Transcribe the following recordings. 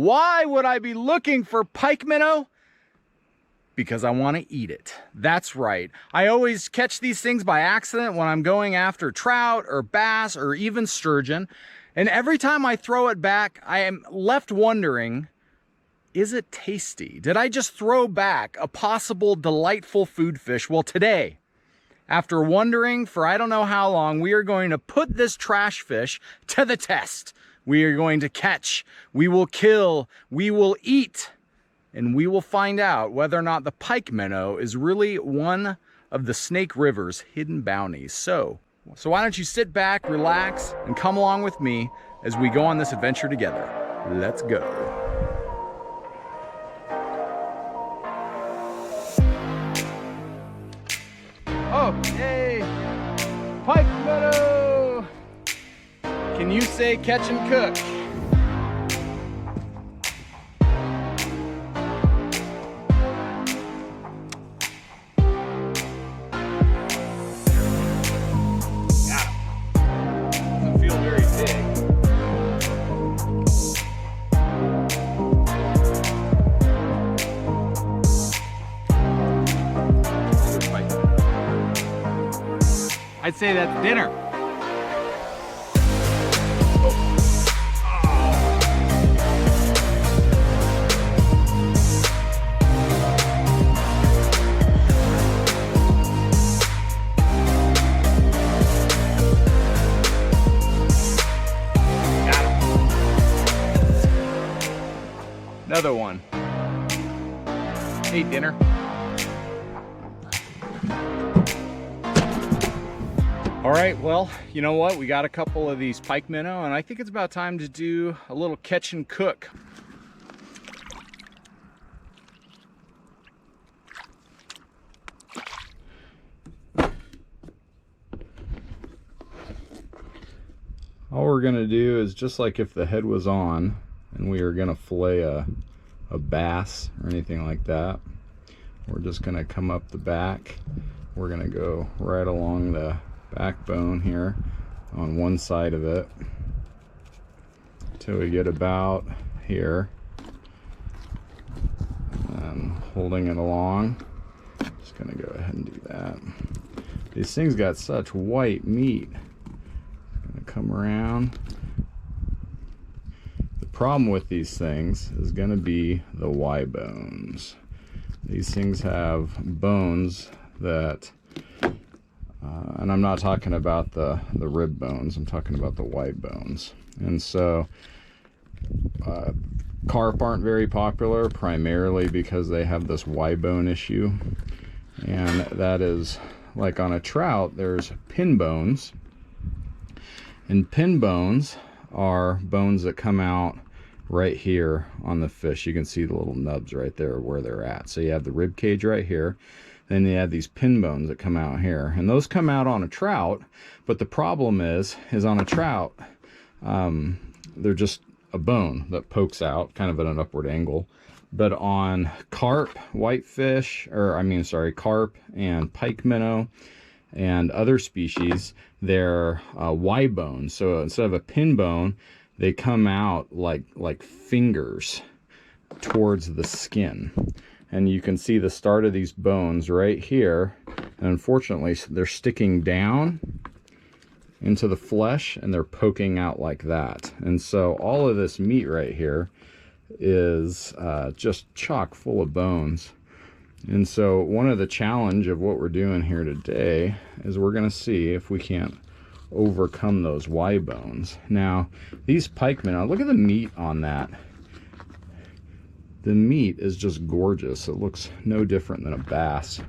Why would I be looking for pike minnow? Because I want to eat it. That's right. I always catch these things by accident when I'm going after trout or bass or even sturgeon. And every time I throw it back, I am left wondering, is it tasty? Did I just throw back a possible delightful food fish? Well, today, after wondering for I don't know how long, we are going to put this trash fish to the test. We are going to catch, we will kill, we will eat, and we will find out whether or not the pike minnow is really one of the Snake River's hidden bounties. So why don't you sit back, relax, and come along with me as we go on this adventure together. Let's go. Oh, yay! Pike minnow! Can you say catch and cook? I'd say that's dinner. Got him. Another one. Hey, dinner. All right, well, you know what? We got a couple of these pike minnow, and I think it's about time to do a little catch and cook. All we're gonna do is, just like if the head was on and we were gonna fillet a bass or anything like that, we're just gonna come up the back. We're gonna go right along the backbone here on one side of it till we get about here, and holding it along. Just gonna go ahead and do that. These things got such white meat. Gonna come around. The problem with these things is gonna be the Y bones. These things have bones that and I'm not talking about the rib bones, I'm talking about the white bones. And so carp aren't very popular, primarily because they have this Y bone issue. And that is, like on a trout, there's pin bones. And pin bones are bones that come out right here on the fish. You can see the little nubs right there where they're at. So you have the rib cage right here. Then you have these pin bones that come out here, and those come out on a trout. But the problem is on a trout, they're just a bone that pokes out kind of at an upward angle. But on carp, whitefish, or I mean, sorry, carp and pike minnow and other species, they're Y bones. So instead of a pin bone, they come out like fingers towards the skin. And you can see the start of these bones right here. And unfortunately, they're sticking down into the flesh and they're poking out like that. And so all of this meat right here is just chock full of bones. And so one of the challenge of what we're doing here today is we're gonna see if we can't overcome those Y bones. Now, these pike minnow, look at the meat on that. The meat is just gorgeous. It looks no different than a bass.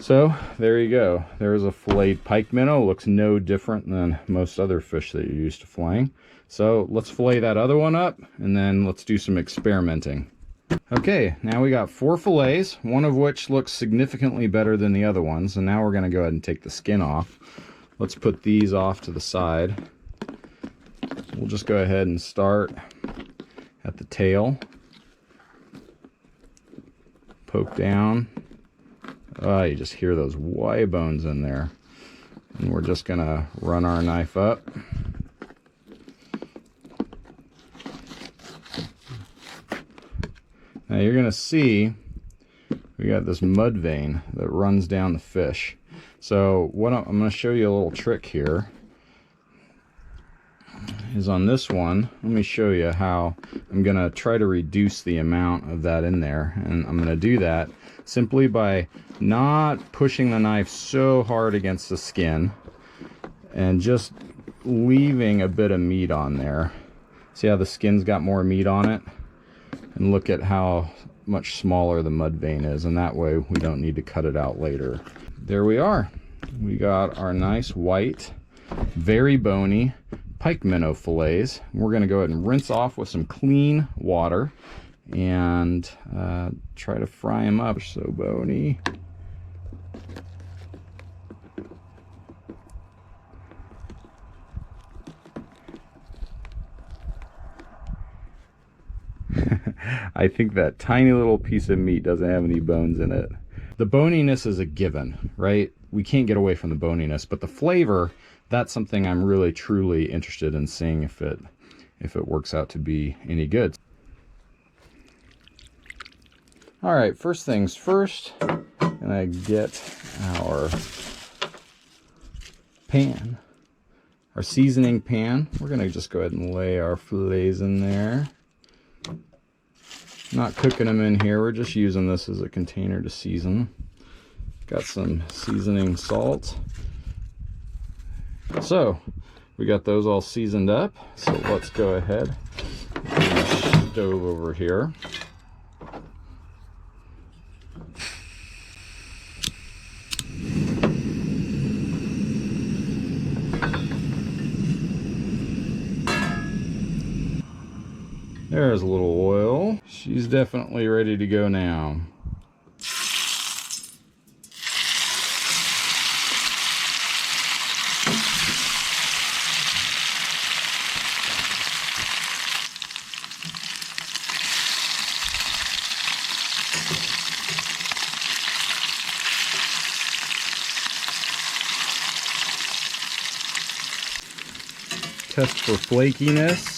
So there you go. There's a filleted pike minnow. Looks no different than most other fish that you're used to filleting. So let's fillet that other one up, and then let's do some experimenting. Okay, now we got 4 fillets, one of which looks significantly better than the other ones. And now we're gonna go ahead and take the skin off. Let's put these off to the side. We'll just go ahead and start at the tail. Poke down. Oh, you just hear those Y bones in there. And we're just gonna run our knife up. Now you're gonna see we got this mud vein that runs down the fish. So what I'm gonna show you a little trick here is on this one. Let me show you how I'm gonna try to reduce the amount of that in there, and I'm gonna do that simply by not pushing the knife so hard against the skin and just leaving a bit of meat on there. See how the skin's got more meat on it? And look at how much smaller the mud vein is, and that way we don't need to cut it out later. There we are. We got our nice white, very bony Pikeminnow fillets. We're going to go ahead and rinse off with some clean water and try to fry them up. So bony. I think that tiny little piece of meat doesn't have any bones in it. The boniness is a given, right? We can't get away from the boniness, but the flavor, that's something I'm really truly interested in seeing if it works out to be any good. All right, first things first, and I get our pan, our seasoning pan. We're gonna just go ahead and lay our fillets in there. Not cooking them in here, we're just using this as a container to season. Got some seasoning salt. So we got those all seasoned up, so let's go ahead and stove over here. There's a little oil. She's definitely ready to go now. Test for flakiness.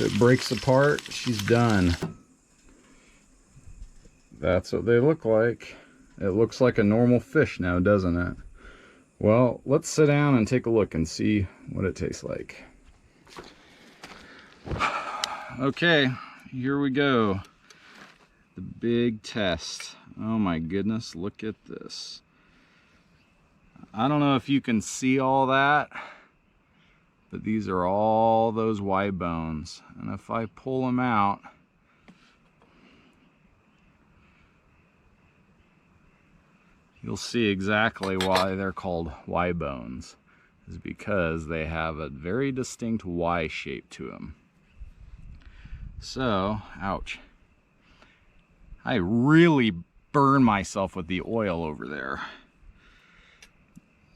If it breaks apart, she's done. That's what they look like. It looks like a normal fish now, doesn't it? Well, let's sit down and take a look and see what it tastes like. Okay, here we go. The big test. Oh my goodness, look at this. I don't know if you can see all that, but these are all those Y bones. And if I pull them out, you'll see exactly why they're called Y bones. Is because they have a very distinct Y shape to them. So, ouch. I really burn myself with the oil over there.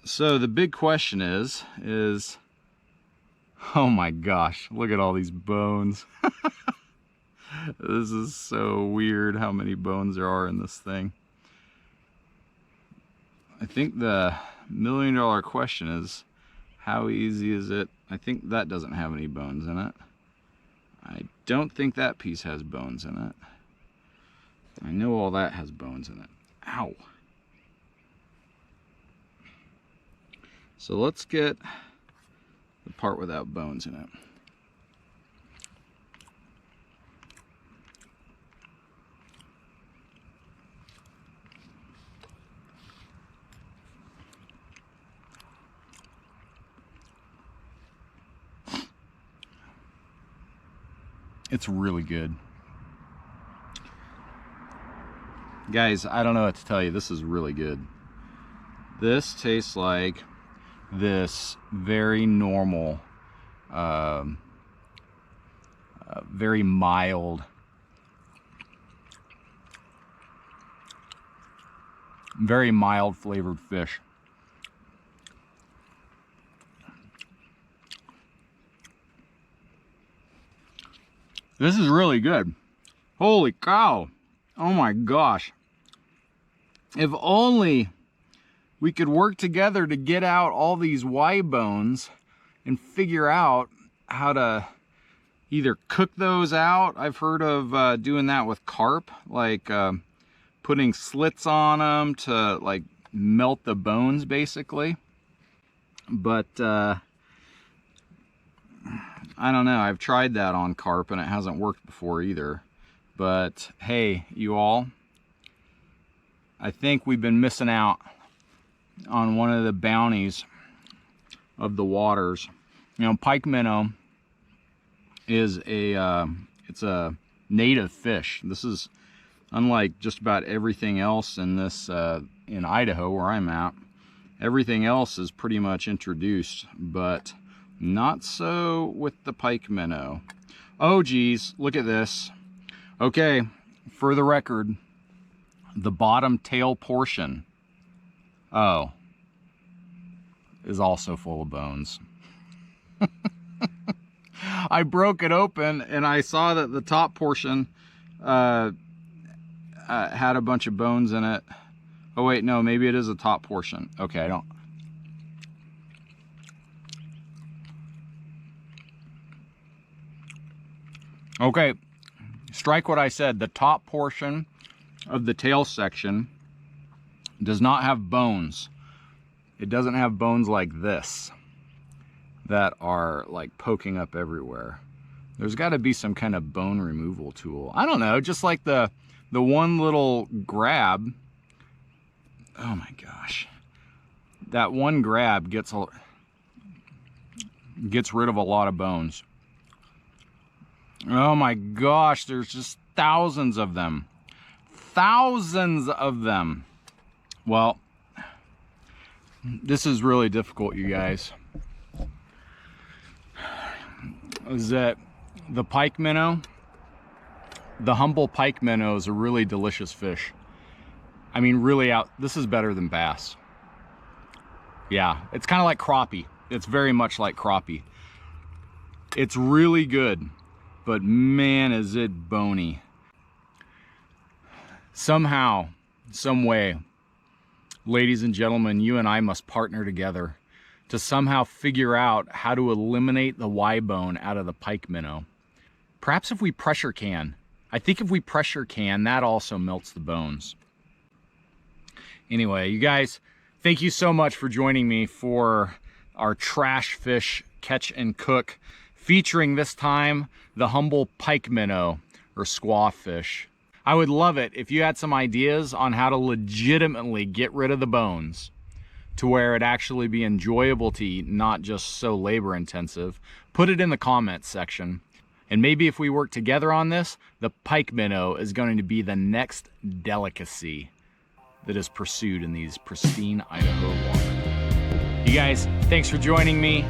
So the big question is, oh my gosh, look at all these bones. This is so weird how many bones there are in this thing. I think the million-dollar question is, how easy is it? I think that doesn't have any bones in it. I don't think that piece has bones in it. I know all that has bones in it. Ow. So let's get the part without bones in it. It's really good. Guys, I don't know what to tell you. This is really good. This tastes like this very normal, very mild, very mild flavored fish. This is really good. Holy cow. Oh my gosh. If only we could work together to get out all these Y bones and figure out how to either cook those out. I've heard of doing that with carp, like putting slits on them to like melt the bones basically. But I don't know, I've tried that on carp and it hasn't worked before either. But hey, you all, I think we've been missing out on one of the bounties of the waters. You know, pike minnow is it's a native fish. This is unlike just about everything else in this in Idaho where I'm at. Everything else is pretty much introduced, but not so with the pike minnow. Oh geez, look at this. Okay, for the record, the bottom tail portion, oh, is also full of bones. I broke it open and I saw that the top portion had a bunch of bones in it. Oh wait, no, maybe it is a top portion. Okay, I don't. Okay, strike what I said. The top portion of the tail section does not have bones. It doesn't have bones like this that are like poking up everywhere. There's got to be some kind of bone removal tool. I don't know, just like the one little grab. Oh my gosh. That one grab gets rid of a lot of bones. Oh my gosh, there's just thousands of them. Thousands of them. Well, this is really difficult, you guys. Is that the pike minnow? The humble pike minnow is a really delicious fish. I mean, really this is better than bass. Yeah, it's kind of like crappie. It's very much like crappie. It's really good, but man, is it bony. Somehow, some way, ladies and gentlemen, you and I must partner together to somehow figure out how to eliminate the Y bone out of the pike minnow. Perhaps if we pressure can. I think if we pressure can, that also melts the bones. Anyway, you guys, thank you so much for joining me for our trash fish catch and cook, featuring this time the humble pike minnow or squawfish. I would love it if you had some ideas on how to legitimately get rid of the bones to where it actually be enjoyable to eat, not just so labor intensive. Put it in the comments section. And maybe if we work together on this, the pike minnow is going to be the next delicacy that is pursued in these pristine Idaho waters. You guys, thanks for joining me.